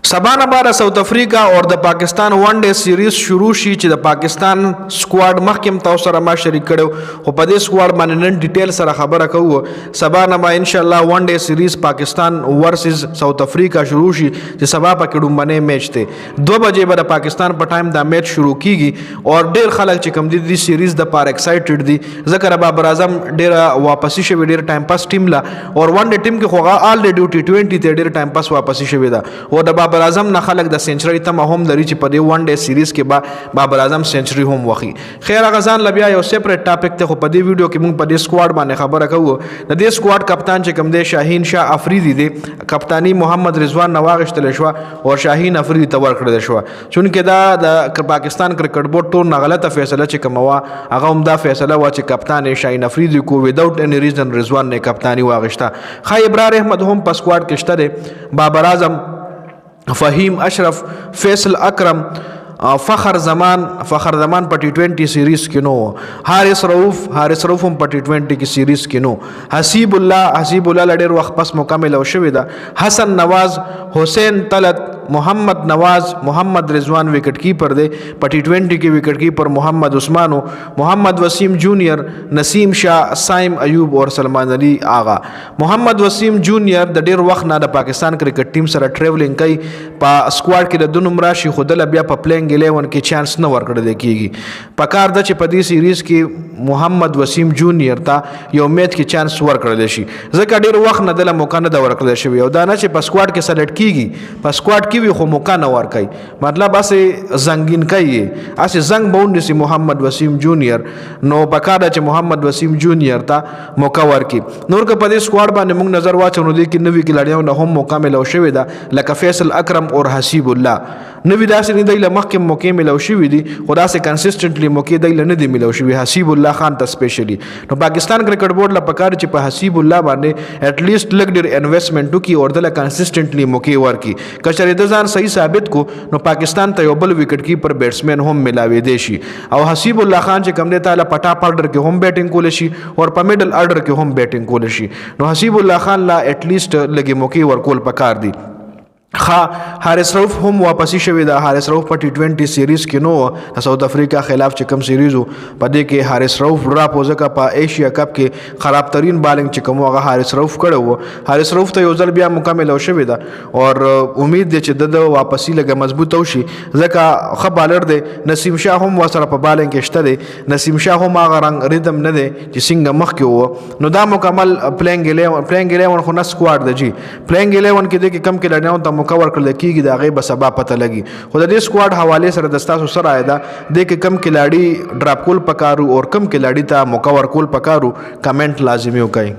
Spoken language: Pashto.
سبا نه بار ساوث افریقا او د پاکستان ون ډے سیریز شروع شي چې د پاکستان سکواډ مخکم تاسو سره ما شریک کړو خو په دې سکواډ باندې نن ډیټیل سره خبره کوو. سبا نه به ان شاء الله ون ډے سیریز پاکستان ورسز ساوث افریقا شروع شي چې سبا پکې ډومبنه میچ ته 2 بجې به د پاکستان په ټایم دا میچ شروع کیږي او ډیر خلک چې کوم دي سیریز د پار ایکسایټډ دي ذکر بابر اعظم ډیر واپسی شوی ډیر ټایم پاس ټیم لا او ون ډے ټیم کې خوغه آل ډیوټي 20 ته ډیر ټایم پاس واپسی شوی دا او د بابر اعظم نه خلک د سنچري تم هم لري چې په دې ون ډے سیریز کې بابر اعظم سنچري هم وخی. خیر غزان لبیا یو سیپریټ ټاپک ته خو په دې ویډیو کې موږ په دې سکواډ باندې خبره کوو. د دې سکواډ کپتان چې کوم دی شاهین شاه افریدي دی کپتانی محمد رضوان نواغشتل شو او شاهین افریدي ته ورکړل شو چونکه دا د پاکستان کرکټ بورډ ټول نه غلطه فیصله چې کوم وا هغه هم دا فیصله وا چې کپتان شاهین افریدي کو وداوت اني ریزن رضوان نه کپتانی واغشتا. خای ابرار احمد هم په سکواډ کې شته دی بابر اعظم فهیم اشرف فیصل اکرم فخر زمان په टी20 سیریز کې نو حارث رؤوف هم په टी20 کې سیریز کې نو حسیب الله لډیر وخت پس مکمل او شوی دا حسن نواز حسین طلت محمد رضوان وکټ کیپر دی په टी20 کې وکټ کیپر محمد عثمانو محمد وسیم جونیئر نسیم شاه سائم ایوب او سلمان علي آغا. محمد وسیم جونیئر د ډیر وخت نه د پاکستان کرکټ ټیم سره ټریولینګ کوي په سکواډ کې د دو نمبر شي خودل بیا په پلینګ 11 کې چانس نه ورکړل کیږي په کار د چې په دې سیریز کې محمد وسیم جونیئر ته یو میچ کې چانس ورکړل شي ځکه ډیر وخت نه د موقع نه ورکړل شي او دا نه چې په سکواډ کې سلیکټ کیږي په سکواډ کې وي خو موقع نه ورکړي مطلب اسه زنګین کوي اسه زنګ بوند سي محمد وسیم جونیئر نو په کار د چې محمد وسیم جونیئر ته موقع ورکړي. نور که په دې سکواډ باندې موږ نظر واچو نو دي کې نوې کې لړیاو نه هم موقع ملو شوی دا لکه فیصل اکرم او حسیب الله نوې داسې نه دی لمخ موقع ملو شوی دي خدا سے کنسسټنټلی موقع دی نه دی ملو شوی حسیب الله خان ته سپیشلی نو پاکستان کرکټ بورډ لا پکار چې په حسیب الله باندې اټ لیست لګ ډیر انویسټمنټ وکي او دله کنسسټنټلی موقع ورکي کچره د ځان صحیح ثابت کو نو پاکستان ته یو بل وکټ کیپر بیټسمن هم ملاوي دی شي او حسیب الله خان چې کم دی تعالی پټا پاډر کې هم بیټینګ کول شي او په میډل آرډر کې هم بیټینګ کول شي نو حسیب الله خان لا اټ لیست لګي موقع ورکول پکار دی. حارث رؤوف هم واپسی شوی دا حارث رؤوف په टी20 سیریز کې نو د ساوث افریقا خلاف چې کوم سیریزو په دې کې حارث رؤوف را پوزکا په ایشیا کپ کې خراب ترین بالینګ چې کوم هغه حارث رؤوف کړو حارث رؤوف ته یو ځل بیا مکمل او شوی دا او امید دی چې د واپسی لګه مضبوط او شي ځکه خو بالر دی. نسیم شاه هم وسره په بالینګ کې شته دی نسیم شاه هم هغه رنګ ریدم نه دی چې څنګه مخ کې وو نو دا مکمل پلینګ 11 خو نه سکواډ دی جی پلینګ 11 کې د کم کې لړناو مکور کړل کیږي دا غي به سبا پته لګي خو د دې سکواډ حواله سره د تاسو سره آیدا د کې کم کلاړي ډراپ کول پکارو او کم کلاړي ته مکور کول پکارو کمنټ لازمي وکړئ.